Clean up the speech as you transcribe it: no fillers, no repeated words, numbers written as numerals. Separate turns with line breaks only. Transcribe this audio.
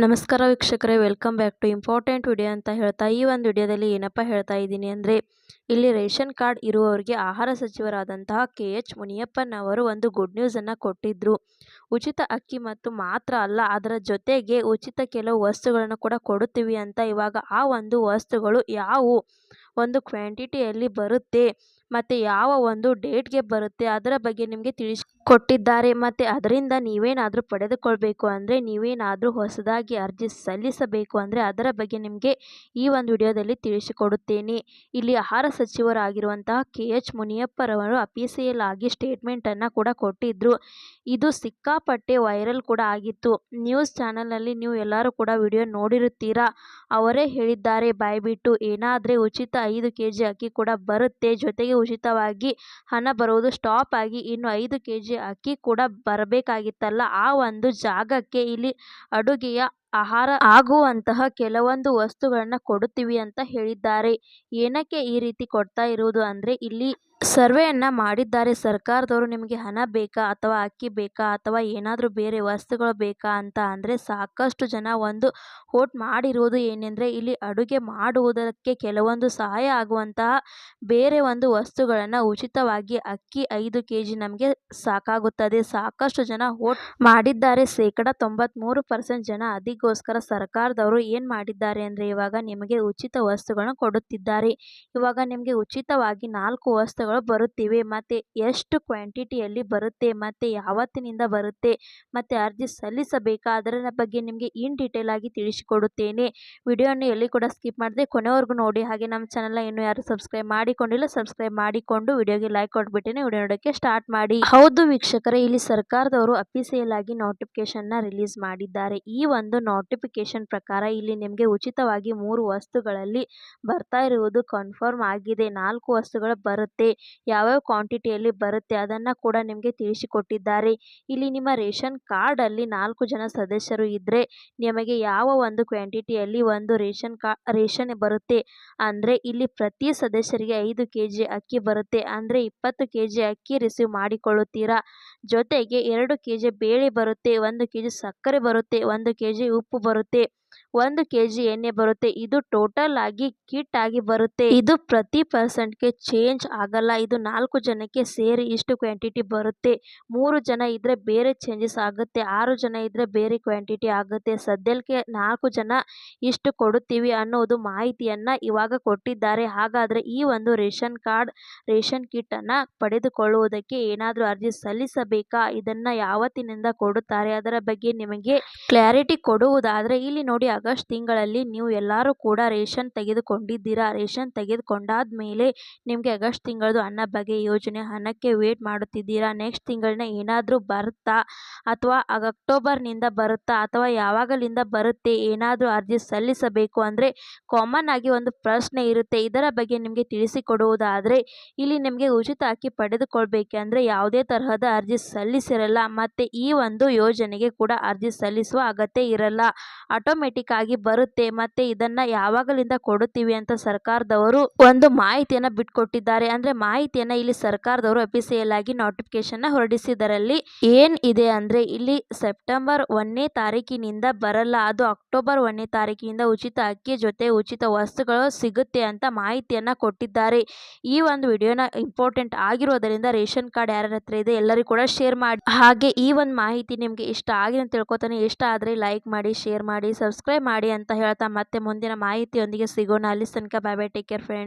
ನಮಸ್ಕಾರ ವೀಕ್ಷಕರೇ, welcome back to important video ಅಂತ ಹೇಳ್ತಾ ಈ ಒಂದು ವಿಡಿಯೋದಲ್ಲಿ ಏನಪ್ಪ ಹೇಳ್ತಾ ಇದ್ದೀನಿ ಅಂದರೆ, ಇಲ್ಲಿ ರೇಷನ್ ಕಾರ್ಡ್ ಇರುವವರಿಗೆ ಆಹಾರ ಸಚಿವರಾದಂತಹ KH ಮುನಿಯಪ್ಪನವರು ಒಂದು ಗುಡ್ ನ್ಯೂಸನ್ನು ಕೊಟ್ಟಿದ್ದರು. ಉಚಿತ ಅಕ್ಕಿ ಮತ್ತು ಮಾತ್ರ ಅಲ್ಲ, ಅದರ ಜೊತೆಗೆ ಉಚಿತ ಕೆಲವು ವಸ್ತುಗಳನ್ನು ಕೂಡ ಕೊಡುತ್ತೀವಿ ಅಂತ. ಇವಾಗ ಆ ಒಂದು ವಸ್ತುಗಳು ಯಾವುವು, ಒಂದು ಕ್ವಾಂಟಿಟಿಯಲ್ಲಿ ಬರುತ್ತೆ ಮತ್ತು ಯಾವ ಒಂದು ಡೇಟ್ಗೆ ಬರುತ್ತೆ ಅದರ ಬಗ್ಗೆ ನಿಮಗೆ ಕೊಟ್ಟಿದ್ದಾರೆ. ಮತ್ತು ಅದರಿಂದ ನೀವೇನಾದರೂ ಪಡೆದುಕೊಳ್ಬೇಕು ಅಂದರೆ, ನೀವೇನಾದರೂ ಹೊಸದಾಗಿ ಅರ್ಜಿ ಸಲ್ಲಿಸಬೇಕು ಅಂದರೆ ಅದರ ಬಗ್ಗೆ ನಿಮಗೆ ಈ ಒಂದು ವಿಡಿಯೋದಲ್ಲಿ ತಿಳಿಸಿಕೊಡುತ್ತೇನೆ. ಇಲ್ಲಿ ಆಹಾರ ಸಚಿವರಾಗಿರುವಂತಹ KH ಮುನಿಯಪ್ಪರವರು ಅಫಿಸಿಯಲ್ ಆಗಿ ಸ್ಟೇಟ್ಮೆಂಟನ್ನು ಕೂಡ ಕೊಟ್ಟಿದ್ದರು. ಇದು ಸಿಕ್ಕಾಪಟ್ಟೆ ವೈರಲ್ ಕೂಡ ಆಗಿತ್ತು. ನ್ಯೂಸ್ ಚಾನಲ್ನಲ್ಲಿ ನೀವು ಎಲ್ಲರೂ ಕೂಡ ವಿಡಿಯೋ ನೋಡಿರುತ್ತೀರಾ. ಅವರೇ ಹೇಳಿದ್ದಾರೆ ಬಾಯ್ಬಿಟ್ಟು, ಏನಾದರೆ ಉಚಿತ 5 kg ಅಕ್ಕಿ ಕೂಡ ಬರುತ್ತೆ, ಜೊತೆಗೆ ಉಚಿತವಾಗಿ ಹಣ ಬರುವುದು ಸ್ಟಾಪ್ ಆಗಿ ಇನ್ನು 5 kg ಅಕ್ಕಿ ಕೂಡ ಬರಬೇಕಾಗಿತ್ತಲ್ಲ, ಆ ಒಂದು ಜಾಗಕ್ಕೆ ಇಲ್ಲಿ ಅಡುಗೆಯ ಆಹಾರ ಆಗುವಂತಹ ಕೆಲವೊಂದು ವಸ್ತುಗಳನ್ನು ಕೊಡುತ್ತೀವಿ ಅಂತ ಹೇಳಿದ್ದಾರೆ. ಏನಕ್ಕೆ ಈ ರೀತಿ ಕೊಡ್ತಾ ಇರುವುದು ಅಂದರೆ, ಇಲ್ಲಿ ಸರ್ವೆಯನ್ನು ಮಾಡಿದ್ದಾರೆ ಸರ್ಕಾರದವರು. ನಿಮಗೆ ಹಣ ಬೇಕಾ ಅಥವಾ ಅಕ್ಕಿ ಬೇಕಾ ಅಥವಾ ಏನಾದರೂ ಬೇರೆ ವಸ್ತುಗಳು ಬೇಕಾ ಅಂತ ಅಂದರೆ ಸಾಕಷ್ಟು ಜನ ಒಂದು ವೋಟ್ ಮಾಡಿರುವುದು ಏನೆಂದರೆ, ಇಲ್ಲಿ ಅಡುಗೆ ಮಾಡುವುದಕ್ಕೆ ಕೆಲವೊಂದು ಸಹಾಯ ಆಗುವಂತಹ ಬೇರೆ ಒಂದು ವಸ್ತುಗಳನ್ನು ಉಚಿತವಾಗಿ ಅಕ್ಕಿ 5 kg ನಮಗೆ ಸಾಕಾಗುತ್ತದೆ. ಸಾಕಷ್ಟು ಜನ ವೋಟ್ ಮಾಡಿದ್ದಾರೆ, 93% ಜನ. ಅದಕ್ಕೋಸ್ಕರ ಸರ್ಕಾರದವರು ಏನು ಮಾಡಿದ್ದಾರೆ ಅಂದರೆ, ಇವಾಗ ನಿಮಗೆ ಉಚಿತ ವಸ್ತುಗಳನ್ನು ಕೊಡುತ್ತಿದ್ದಾರೆ. ಇವಾಗ ನಿಮಗೆ ಉಚಿತವಾಗಿ 4 ವಸ್ತುಗಳು ಬರುತ್ತಿವೆ. ಮತ್ತು ಎಷ್ಟು ಕ್ವಾಂಟಿಟಿಯಲ್ಲಿ ಬರುತ್ತೆ ಮತ್ತು ಯಾವತ್ತಿನಿಂದ ಬರುತ್ತೆ ಮತ್ತು ಅರ್ಜಿ ಸಲ್ಲಿಸಬೇಕಾ ಅದರ ಬಗ್ಗೆ ನಿಮಗೆ ಇನ್ ಡೀಟೇಲ್ ಆಗಿ ತಿಳಿಸಿಕೊಡುತ್ತೇನೆ. ವಿಡಿಯೋನ ಎಲ್ಲಿ ಕೂಡ ಸ್ಕಿಪ್ ಮಾಡದೆ ಕೊನೆವರೆಗೂ ನೋಡಿ. ಹಾಗೆ ನಮ್ಮ ಚಾನಲ್ನ ಇನ್ನೂ ಯಾರು ಸಬ್ಸ್ಕ್ರೈಬ್ ಮಾಡಿಕೊಂಡಿಲ್ಲ, ಸಬ್ಸ್ಕ್ರೈಬ್ ಮಾಡಿಕೊಂಡು ವಿಡಿಯೋಗೆ ಲೈಕ್ ಕೊಟ್ಬಿಟ್ಟೇನೆ ವಿಡಿಯೋ ನೋಡೋಕ್ಕೆ ಸ್ಟಾರ್ಟ್ ಮಾಡಿ. ಹೌದು ವೀಕ್ಷಕರೇ, ಇಲ್ಲಿ ಸರ್ಕಾರದವರು ಅಫಿಸಿಯಲ್ ಆಗಿ ನೋಟಿಫಿಕೇಶನ್ ರಿಲೀಸ್ ಮಾಡಿದ್ದಾರೆ. ಈ ಒಂದು ನೋಟಿಫಿಕೇಶನ್ ಪ್ರಕಾರ ಇಲ್ಲಿ ನಿಮಗೆ ಉಚಿತವಾಗಿ 3 ವಸ್ತುಗಳಲ್ಲಿ ಬರ್ತಾ ಇರುವುದು ಕನ್ಫರ್ಮ್ ಆಗಿದೆ. 4 ವಸ್ತುಗಳು ಬರುತ್ತೆ. ಯಾವ್ಯಾವ ಕ್ವಾಂಟಿಟಿಯಲ್ಲಿ ಬರುತ್ತೆ ಅದನ್ನು ಕೂಡ ನಿಮಗೆ ತಿಳಿಸಿಕೊಟ್ಟಿದ್ದಾರೆ. ಇಲ್ಲಿ ನಿಮ್ಮ ರೇಷನ್ ಕಾರ್ಡಲ್ಲಿ 4 ಜನ ಸದಸ್ಯರು ಇದ್ದರೆ ನಿಮಗೆ ಯಾವ ಒಂದು ಕ್ವಾಂಟಿಟಿಯಲ್ಲಿ ಒಂದು ರೇಷನ್ ಬರುತ್ತೆ ಅಂದರೆ, ಇಲ್ಲಿ ಪ್ರತಿ ಸದಸ್ಯರಿಗೆ 5 kg ಅಕ್ಕಿ ಬರುತ್ತೆ. ಅಂದರೆ 20 kg ಅಕ್ಕಿ ರಿಸೀವ್ ಮಾಡಿಕೊಳ್ಳುತ್ತೀರಾ. ಜೊತೆಗೆ 2 kg ಬೇಳೆ ಬರುತ್ತೆ, 1 kg ಸಕ್ಕರೆ ಬರುತ್ತೆ, 1 kg ಉಪ್ಪು ಬರುತ್ತೆ, 1 kg ಎಣ್ಣೆ ಬರುತ್ತೆ. ಇದು ಟೋಟಲ್ ಆಗಿ ಕಿಟ್ ಆಗಿ ಬರುತ್ತೆ. ಇದು ಪ್ರತಿ ಪರ್ಸನ್ಗೆ ಚೇಂಜ್ ಆಗಲ್ಲ. ಇದು 4 ಜನಕ್ಕೆ ಸೇರಿ ಇಷ್ಟು ಕ್ವಾಂಟಿಟಿ ಬರುತ್ತೆ. 3 ಜನ ಇದ್ದರೆ ಬೇರೆ ಚೇಂಜಸ್ ಆಗುತ್ತೆ, 6 ಜನ ಇದ್ದರೆ ಬೇರೆ ಕ್ವಾಂಟಿಟಿ ಆಗುತ್ತೆ. ಸದ್ಯಕ್ಕೆ 4 ಜನ ಇಷ್ಟು ಕೊಡುತ್ತೀವಿ ಅನ್ನೋದು ಮಾಹಿತಿಯನ್ನು ಇವಾಗ ಕೊಟ್ಟಿದ್ದಾರೆ. ಹಾಗಾದರೆ ಈ ಒಂದು ರೇಷನ್ ಕಿಟ್ ಅನ್ನು ಪಡೆದುಕೊಳ್ಳುವುದಕ್ಕೆ ಏನಾದರೂ ಅರ್ಜಿ ಸಲ್ಲಿಸಬೇಕಾ, ಇದನ್ನು ಯಾವತ್ತಿನಿಂದ ಕೊಡುತ್ತಾರೆ ಅದರ ಬಗ್ಗೆ ನಿಮಗೆ ಕ್ಲಾರಿಟಿ ಕೊಡುವುದಾದರೆ, ಇಲ್ಲಿ ನೋಡಿ, ಆಗಸ್ಟ್ ತಿಂಗಳಲ್ಲಿ ನೀವು ಎಲ್ಲರೂ ಕೂಡ ರೇಷನ್ ತೆಗೆದುಕೊಂಡಿದ್ದೀರಾ. ರೇಷನ್ ತೆಗೆದುಕೊಂಡಾದ ಮೇಲೆ ನಿಮಗೆ ಆಗಸ್ಟ್ ತಿಂಗಳದು ಅನ್ನಭಾಗ್ಯ ಯೋಜನೆ ಹಣಕ್ಕೆ ವೇಟ್ ಮಾಡುತ್ತಿದ್ದೀರಾ. ನೆಕ್ಸ್ಟ್ ತಿಂಗಳಿನ ಏನಾದರೂ ಬರುತ್ತಾ ಅಥವಾ ಅಕ್ಟೋಬರ್ನಿಂದ ಬರುತ್ತಾ ಅಥವಾ ಯಾವಾಗಲಿಂದ ಬರುತ್ತೆ, ಏನಾದರೂ ಅರ್ಜಿ ಸಲ್ಲಿಸಬೇಕು ಅಂದರೆ ಕಾಮನ್ ಆಗಿ ಒಂದು ಪ್ರಶ್ನೆ ಇರುತ್ತೆ. ಇದರ ಬಗ್ಗೆ ನಿಮಗೆ ತಿಳಿಸಿಕೊಡುವುದಾದರೆ, ಇಲ್ಲಿ ನಿಮಗೆ ಉಚಿತ ಅಕ್ಕಿ ಪಡೆದುಕೊಳ್ಬೇಕೆಂದರೆ ಯಾವುದೇ ತರಹದ ಅರ್ಜಿ ಸಲ್ಲಿಸಿರಲ್ಲ ಮತ್ತು ಈ ಒಂದು ಯೋಜನೆಗೆ ಕೂಡ ಅರ್ಜಿ ಸಲ್ಲಿಸುವ ಅಗತ್ಯ ಇರಲ್ಲ. ಆಟೋಮೆಟಿಕ್ ಆಗಿ ಬರುತ್ತೆ. ಮತ್ತು ಇದನ್ನು ಯಾವಾಗಲಿಂದ ಕೊಡುತ್ತೀವಿ ಅಂತ ಸರ್ಕಾರದವರು ಒಂದು ಮಾಹಿತಿಯನ್ನು ಬಿಟ್ಕೊಟ್ಟಿದ್ದಾರೆ. ಅಂದರೆ ಮಾಹಿತಿಯನ್ನು ಇಲ್ಲಿ ಸರ್ಕಾರದವರು ಅಫಿಸಿಯಲ್ ಆಗಿ ನೋಟಿಫಿಕೇಶನ್ ಹೊರಡಿಸಿದರಲ್ಲಿ ಏನಿದೆ ಅಂದರೆ, ಇಲ್ಲಿ ಸೆಪ್ಟೆಂಬರ್ 1ನೇ ತಾರೀಕಿನಿಂದ ಬರಲ್ಲ, ಅದು ಅಕ್ಟೋಬರ್ 1ನೇ ತಾರೀಕಿನಿಂದ ಉಚಿತ ಅಕ್ಕಿ ಜೊತೆ ಉಚಿತ ವಸ್ತುಗಳು ಸಿಗುತ್ತೆ ಅಂತ ಮಾಹಿತಿಯನ್ನು ಕೊಟ್ಟಿದ್ದಾರೆ. ಈ ಒಂದು ವಿಡಿಯೋನ ಇಂಪಾರ್ಟೆಂಟ್ ಆಗಿರೋದರಿಂದ ರೇಷನ್ ಕಾರ್ಡ್ ಯಾರ್ಯಾರ ಹತ್ರ ಇದೆ ಎಲ್ಲರಿಗೂ ಕೂಡ ಶೇರ್ ಮಾಡಿ. ಹಾಗೆ ಈ ಒಂದು ಮಾಹಿತಿ ನಿಮಗೆ ಇಷ್ಟ ಆಗಿದೆ ಅಂತ ತಿಳ್ಕೊತಾನೆ. ಇಷ್ಟ ಆದರೆ ಲೈಕ್ ಮಾಡಿ, ಶೇರ್ ಮಾಡಿ, ಸಬ್ಸ್ಕ್ರೈಬ್ ಮಾಡಿ ಅಂತ ಹೇಳ್ತಾ ಮತ್ತೆ ಮುಂದಿನ ಮಾಹಿತಿಯೊಂದಿಗೆ ಸಿಗೋಣ. ಅಲ್ಲಿ ತನಕ bye bye, take care friends.